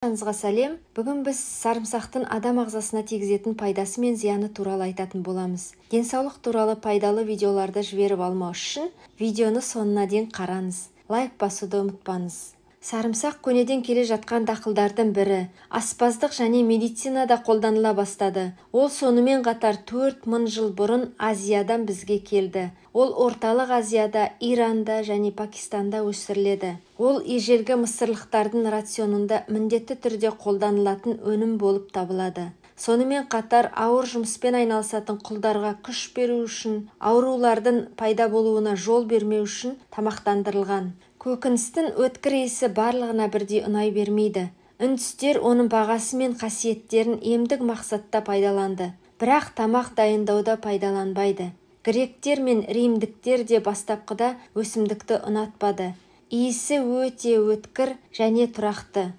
Баршаңызға сәлем. Бүгін біз сарымсақтың адам ағзасына тигізетін пайдасы мен зияны туралы айтатын боламыз. Денсаулық туралы пайдалы видеоларды жіберіп алмау үшін видеоны соңына дейін қараңыз. Лайк басуды ұмытпаңыз. Сарымсақ көнеден келе жатқан дақылдардың бірі. Аспаздық және медицинада қолданыла бастады. Ол сонымен қатар 4000 жыл бұрын Азиядан бізге келді. Ол орталық Азияда, Иранда және Пакистанда өсіріледі. Ол ежелгі мысырлықтардың рационында міндетті түрде қолданылатын өнім болып табылады. Сонымен қатар ауыр жұмыспен айналысатын құлдарға күш беру үшін, аурулардың пайда болуына жол бермеу үшін тамақтандырылған. Көкөністің өткір иісі барлығына бірдей ұнай бермейді. Үндістер оның бағасы мен қасиеттерін емдік мақсатта пайдаланды, бірақ тамақ дайындауда пайдаланбайды. Гректер мен римдіктер де бастапқыда өсімдікті ұнатпады. Иісі өте өткір және тұрақты.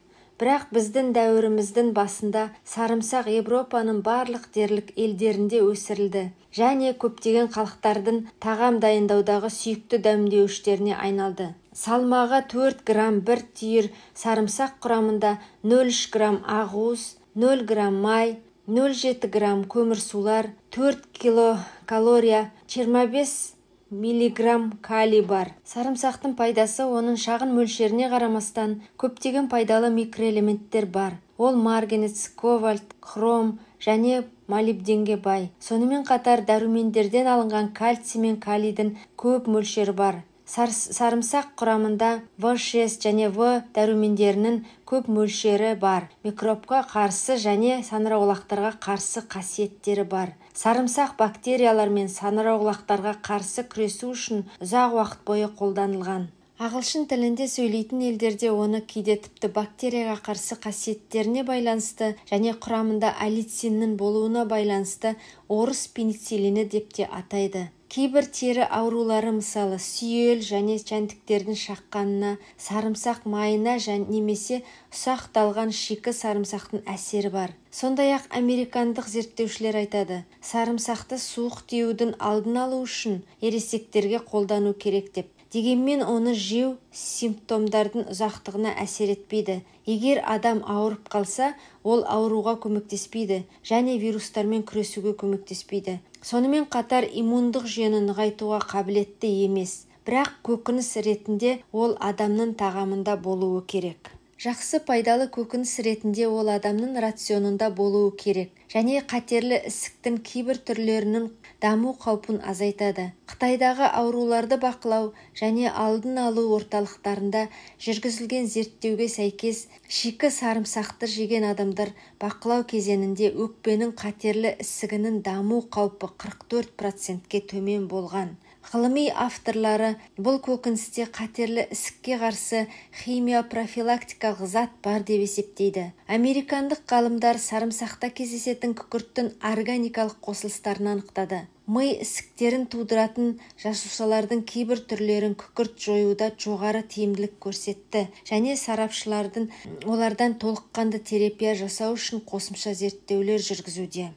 Бірақ біздің дәуіріміздің басында сарымсақ Европаның барлық дерлік елдерінде өсірілді және көптеген халықтардың тағам дайындаудағы сүйікті дәмдеуіштеріне айналды. Салмағы 4 грамм бір түйір сарымсақ құрамында 0,3 грамм ақуыз, 0 грамм май, 0,7 грамм көмірсулар, 4 килокалория, 25 миллиграмм калий бар. Сарымсақтың пайдасы оның шағын мөлшеріне қарамастан көптеген пайдалы микроэлементтер бар. Ол марганец, ковальт, хром және молибденге бай. Сонымен қатар дәрумендерден алынған кальций мен калийдің көп мөлшері бар. Сарымсақ құрамында В6 және В дәрумендерінің көп мөлшері бар. Микробқа қарсы және саңырауқұлақтарға қарсы қасиеттері бар. Сарымсақ бактериялар мен саңырауқұлақтарға қарсы күресу үшін ұзақ уақыт бойы қолданылған. Ағылшын тілінде сөйлейтін елдерде оны кейде тіпті бактерияға қарсы қасиеттеріне байланысты және құрамында аллициннің болуына байланысты орыс пенициллині деп те атайды. Кейбір тері аурулары мысалы сүйел және жәндіктердің шаққанына, сарымсақ майына немесе ұсақталған шикі сарымсақтың әсері бар. Сондай-ақ американдық зерттеушілер айтады, сарымсақты суық тиюдің алдын алу үшін ересектерге қолдану керек деп. Дегенмен оны жеу симптомдардың ұзақтығына әсер етпейді. Егер адам ауырып қалса, ол ауруға көмектеспейді және вирустармен күресуге көмектеспейді. Сонымен қатар иммундық жүйені нығайтуға қабілетті емес, бірақ көкөніс ретінде ол адамның тағамында болуы керек. Жақсы пайдалы көкөніс ретінде ол адамның рационында болуы керек және қатерлі ісіктің кейбір түрлерінің даму қаупін азайтады. Қытайдағы ауруларды бақылау және алдын алу орталықтарында жүргізілген зерттеуге сәйкес, шикі сарымсақты жеген адамдар бақылау кезеңінде өкпенің қатерлі ісігінің даму қаупі 44%-ке төмен болған. Ғылыми авторлары бұл көкөністе қатерлі ісікке қарсы химиопрофилактикалық зат бар деп есептейді. Американдық ғалымдар сарымсақта кездесетін күкірттің органикалық қосылыстарын анықтады. Ми ісіктерін тудыратын жасушалардың кейбір түрлерін күкірт жоюда жоғары тиімділік көрсетті және сарапшылардың олардан толыққанды терапия жасау үшін қосымша зерттеулер жүргізуде.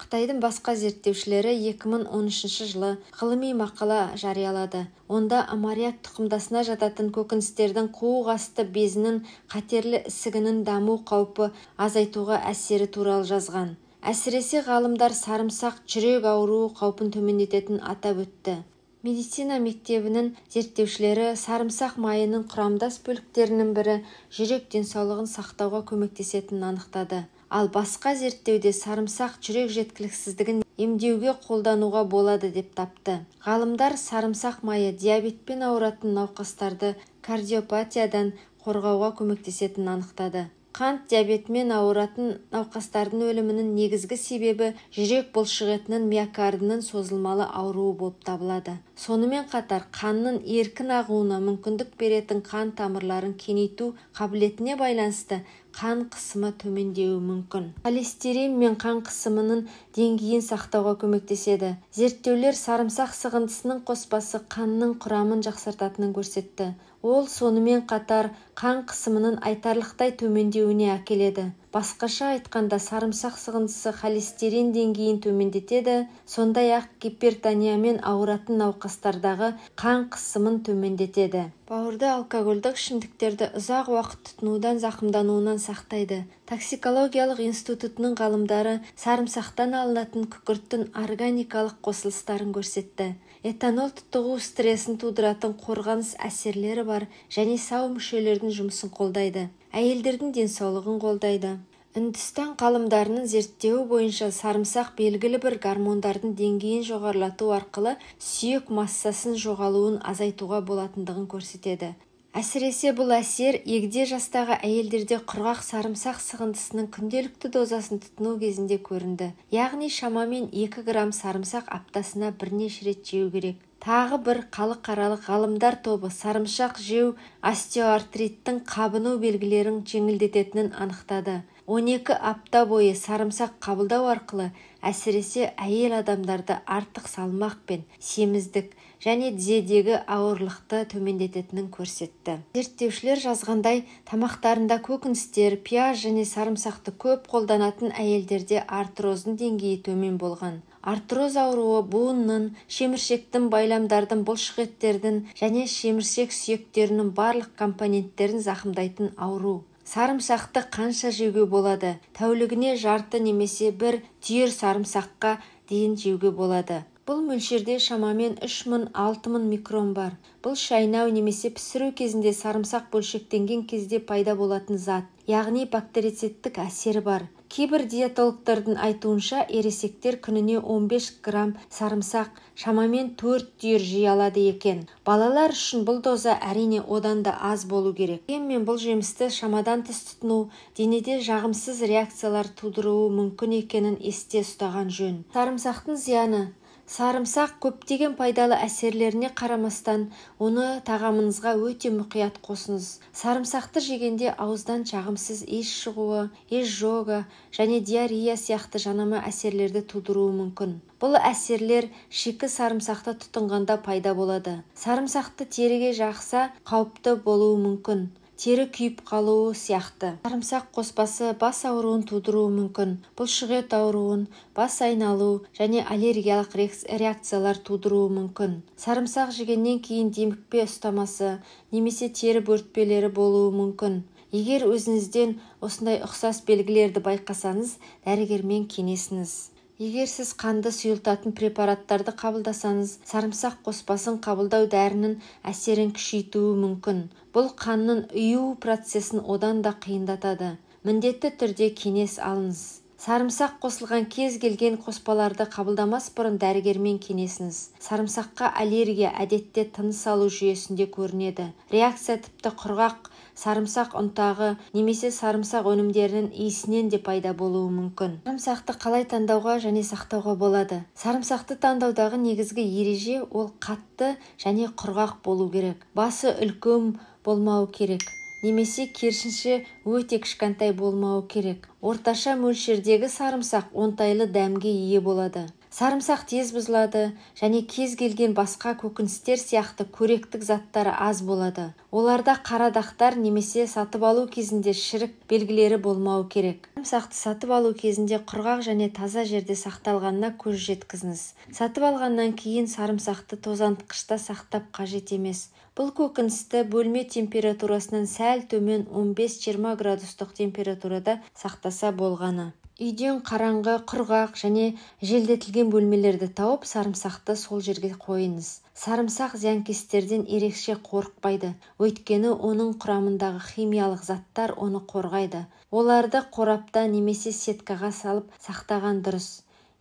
Қытайдың басқа зерттеушілері 2013 жылы ғылыми мақала жариялады. Онда амариак тұқымдасына жататын көкөністердің қуық асты безінің қатерлі ісігінің даму қаупі азайтуға әсері туралы жазған. Әсіресе ғалымдар сарымсақ жүрек ауруы қаупін төмендететінін атап өтті. Медицина мектебінің зерттеушілері сарымсақ майының құрамдас бөліктерінің бірі жүрек денсаулығын сақтауға көмектесетінін анықтады. Ал басқа зерттеуде сарымсақ жүрек жеткіліксіздігін емдеуге қолдануға болады деп тапты. Ғалымдар сарымсақ майы диабетпен ауыратын науқастарды кардиопатиядан қорғауға көмектесетінін анықтады. Қант диабетімен ауыратын науқастардың өлімінің негізгі себебі жүрек бұлшықетінің миокардының созылмалы ауруы болып табылады. Сонымен қатар қанның еркін ағуына мүмкіндік беретін қан тамырларын кеңейту қабілетіне байланысты қан қысымы төмендеуі мүмкін. Холестерин мен қан қысымының деңгейін сақтауға көмектеседі. Зерттеулер сарымсақ сығындысының қоспасы қанның құрамын жақсартатынын көрсетті. Ол сонымен қатар қан қысымының айтарлықтай төмендеуіне әкеледі. Басқаша айтқанда, сарымсақ сығындысы холестерин деңгейін төмендетеді, сондай-ақ гипертониямен ауыратын науқастардағы қан қысымын төмендетеді. Бауырды алкогольдік ішімдіктерді ұзақ уақыт тұтынудан зақымдануынан сақтайды. Токсикологиялық институтының ғалымдары сарымсақтан алынатын күкірттің органикалық қосылыстарын көрсетті. Этанол тұтығу стрессін тудыратын қорғаныс әсерлері бар және сау мүшелердің жұмысын қолдайды. Әйелдердің денсаулығын қолдайды. Үндістан ғалымдарының зерттеуі бойынша сарымсақ белгілі бір гормондардың деңгейін жоғарылату арқылы сүйек массасын жоғалуын азайтуға болатындығын көрсетеді. Әсіресе бұл әсер егде жастағы әйелдерде құрғақ сарымсақ сығындысының күнделікті дозасын тұтыну кезінде көрінді. Яғни шамамен 2 грамм сарымсақ аптасына бірнеше рет жеу керек. Тағы бір халықаралық ғалымдар тобы сарымсақ жеу остеоартриттің қабыну белгілерін жеңілдететінін анықтады. 12 апта бойы сарымсақ қабылдау арқылы әсіресе әйел адамдарды артық салмақ пен семіздік және тізедегі ауырлықты төмендететінін көрсетті. Зерттеушілер жазғандай, тамақтарында көкөністер, пияз және сарымсақты көп қолданатын әйелдерде артроздың деңгейі төмен болған. Артроз ауруы буынның, шеміршектің, байламдардың, бұлшықеттердің және шеміршек сүйектерінің барлық компоненттерін зақымдайтын ауру. Сарымсақты қанша жеуге болады? Тәулігіне жарты немесе бір түйір сарымсаққа дейін жеуге болады. Бұл мөлшерде шамамен 3000-6000 микрон бар. Бұл шайнау немесе пісіру кезінде сарымсақ бөлшектенген кезде пайда болатын зат, яғни бактерицидтік әсері бар. Кейбір диетологтардың айтуынша, ересектер күніне 15 грамм сарымсақ, шамамен 4 түйір жей алады екен. Балалар үшін бұл доза әрине одан да аз болу керек. Дегенмен бұл жемісті шамадан тыс тұтыну денеде жағымсыз реакциялар тудыруы мүмкін екенін есте ұстаған жөн. Сарымсақтың зияны. Сарымсақ көптеген пайдалы әсерлеріне қарамастан, оны тағамыңызға өте мұқият қосыңыз. Сарымсақты жегенде ауыздан жағымсыз иіс шығуы, изжога және диарея сияқты жанама әсерлерді тудыруы мүмкін. Бұл әсерлер шикі сарымсақты тұтынғанда пайда болады. Сарымсақты теріге жақса қауіпті болуы мүмкін. Тері күйіп қалуы сияқты. Сарымсақ қоспасы бас ауруын тудыруы мүмкін. Бұлшықет ауруын, бас айналу және аллергиялық реакциялар тудыруы мүмкін. Сарымсақ жегеннен кейін демікпе ұстамасы немесе тері бөртпелері болуы мүмкін. Егер өзіңізден осындай ұқсас белгілерді байқасаңыз, дәрігермен кеңесіңіз. Егер сіз қанды сұйылтатын препараттарды қабылдасаңыз, сарымсақ қоспасын қабылдау дәрінің әсерін күшейтуі мүмкін. Бұл қанның ұю процесін одан да қиындатады. Міндетті түрде кеңес алыңыз. Сарымсақ қосылған кез келген қоспаларды қабылдамас бұрын дәрігермен кеңесіңіз. Сарымсаққа аллергия әдетте тыныс алу жүйесінде көрінеді. Реакция тіпті құрғақ сарымсақ ұнтағы немесе сарымсақ өнімдерінің иісінен де пайда болуы мүмкін. Сарымсақты қалай таңдауға және сақтауға болады? Сарымсақты таңдаудағы негізгі ереже ол қатты және құрғақ болу керек. Басы үлкен болмау керек. Немесе керісінше өте кішкентай болмауы керек. Орташа мөлшердегі сарымсақ оңтайлы дәмге ие болады. Сарымсақ тез бұзылады және кез келген басқа көкөністер сияқты қоректік заттары аз болады. Оларда қара дақтар немесе сатып алу кезінде шірік белгілері болмауы керек. Сарымсақты сатып алу кезінде құрғақ және таза жерде сақталғанына көз жеткізіңіз. Сатып алғаннан кейін сарымсақты тозаңытқышта сақтап қажет емес. Бұл көкөністі бөлме температурасынан сәл төмен 15-20 градустық температурада сақтаса болғаны. Үйден қараңғы, құрғақ және желдетілген бөлмелерді тауып, сарымсақты сол жерге қойыңыз. Сарымсақ зиянкестерден ерекше қорықпайды, өйткені оның құрамындағы химиялық заттар оны қорғайды. Оларды қорапта немесе сеткаға салып сақтаған дұрыс.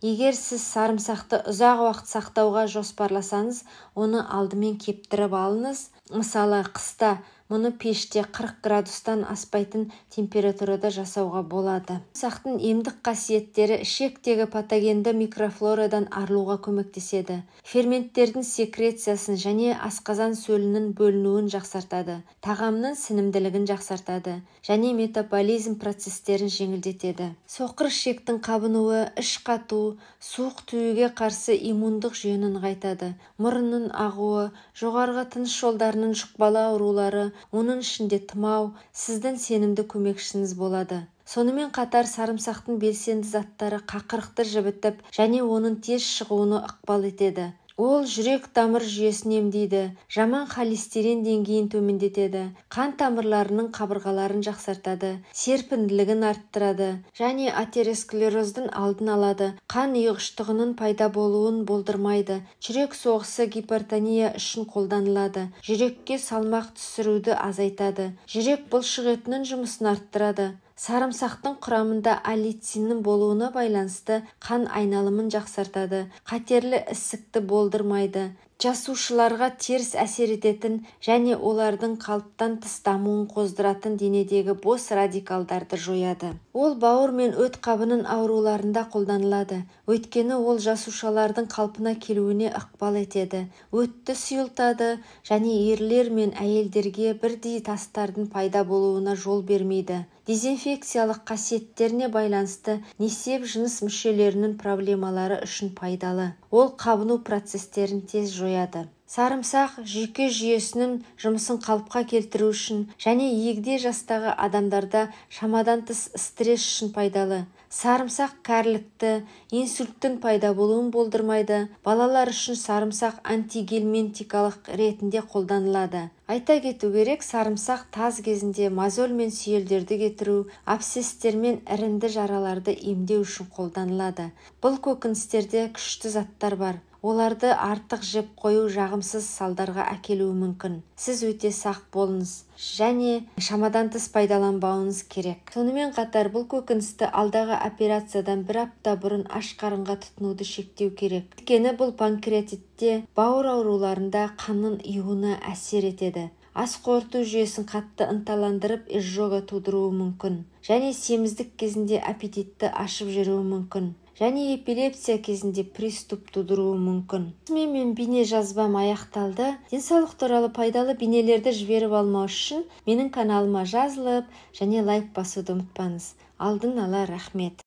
Егер сіз сарымсақты ұзақ уақыт сақтауға жоспарласаңыз, оны алдымен кептіріп алыңыз. Мысалы, қыста мұны пеште 40 градустан аспайтын температурада жасауға болады. Сарымсақтың емдік қасиеттері ішектегі патогенді микрофлорадан арылуға көмектеседі. Ферменттердің секрециясын және асқазан сөлінің бөлінуін жақсартады. Тағамның сіңімділігін жақсартады және метаболизм процестерін жеңілдетеді. Соқыр ішектің қабынуы, іш қату, суық тиюге қарсы иммундық жүйені нығайтады. Мұрынның ағуы, жоғарғы тыныс жолдарының жұқпалы аурулары, оның ішінде тұмау, сіздің сенімді көмекшіңіз болады. Сонымен қатар сарымсақтың белсенді заттары қақырықты жібітіп және оның тез шығуына ықпал етеді. Ол жүрек тамыр жүйесін емдейді, жаман холестерин деңгейін төмендетеді, қан тамырларының қабырғаларын жақсартады, серпінділігін арттырады және атеросклероздың алдын алады, қан ұйғыштығының пайда болуын болдырмайды, жүрек соғысы гипертония үшін қолданылады, жүрекке салмақ түсіруді азайтады, жүрек бұлшықетінің жұмысын арттырады. Сарымсақтың құрамында аллициннің болуына байланысты қан айналымын жақсартады, қатерлі ісікті болдырмайды, жасушаларға теріс әсер ететін және олардың қалыптан тыс дамуын қоздыратын денедегі бос радикалдарды жояды. Ол бауыр мен өт қабының ауруларында қолданылады, өйткені ол жасушалардың қалпына келуіне ықпал етеді, өтті сұйылтады және ерлер мен әйелдерге бірдей тастардың пайда болуына жол бермейді. Дезинфекциялық қасиеттеріне байланысты несеп жыныс мүшелерінің проблемалары үшін пайдалы. Ол қабыну процестерін тез жояды. Сарымсақ жүйке жүйесінің жұмысын қалыпқа келтіру үшін және егде жастағы адамдарда шамадан тыс стресс үшін пайдалы. Сарымсақ кәрілікті, инсульттің пайда болуын болдырмайды. Балалар үшін сарымсақ антигельминтикалық ретінде қолданылады. Айта кету керек, сарымсақ таз кезінде мозоль мен сүйелдерді кетіру, абсцесстер мен іріңді жараларды емдеу үшін қолданылады. Бұл көкөністерде күшті заттар бар. Оларды артық жеп қою жағымсыз салдарға әкелуі мүмкін. Сіз өте сақ болыңыз және шамадан тыс пайдаланбауыңыз керек. Сонымен қатар бұл көкөністі алдағы операциядан 1 апта бұрын аш қарынға тұтынуды шектеу керек. Өйткені бұл панкреатитте, бауыр ауруларында қанның июына әсер етеді. Ас қорыту жүйесін қатты ынталандырып изжога тудыруы мүмкін. Және семіздік кезінде аппетитті ашып жүруі мүмкін. Және эпилепсия кезінде приступ тудыруы мүмкін. Мен бейне жазбам аяқталды. Денсаулық туралы пайдалы бейнелерді жіберіп алмау үшін менің каналыма жазылып және лайк басуды ұмытпаңыз. Алдын ала рахмет.